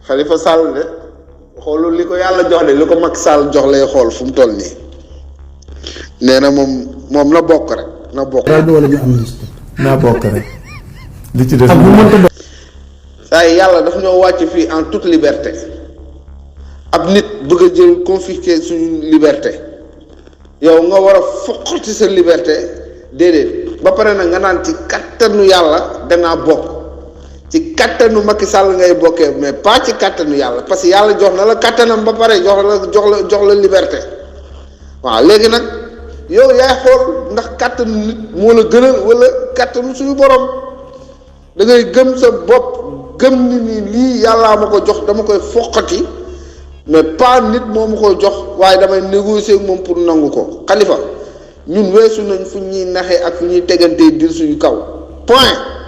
Khalifa Sall de xoolul li ko yàlla jox de li ko Macky Sall jox lay xool fu mu toll nii nee na moom na bokk rek na bokk. wala ñu am liste. naa bokk rek li ci des. saa yi yàlla daf ñoo wàcc fii en toute liberté ab nit bëgg a jël confisquer suñu liberté yow nga war a foqati sa liberté déedéet ba pare nag nga naan ci kattanu yàlla dangaa bokk ci kattanu Macky Sall ngay bokkee mais pas ci kattanu yàlla parce que yàlla jox na la kattanam ba pare jox la liberté waaw léegi nag yow yaay xool ndax kattanu nit moo la gënal wala kattanu suñu borom da ngay gëm sa bopp gëm ni lii yàllaa ma ko jox dama koy foqati mais pas nit moo ma ko jox waaye damay négocier ak moom pour nangu ko. Khalifa ñun weesu nañ fu ñuy naxee ak fu ñuy tegantee dil suñu kaw point.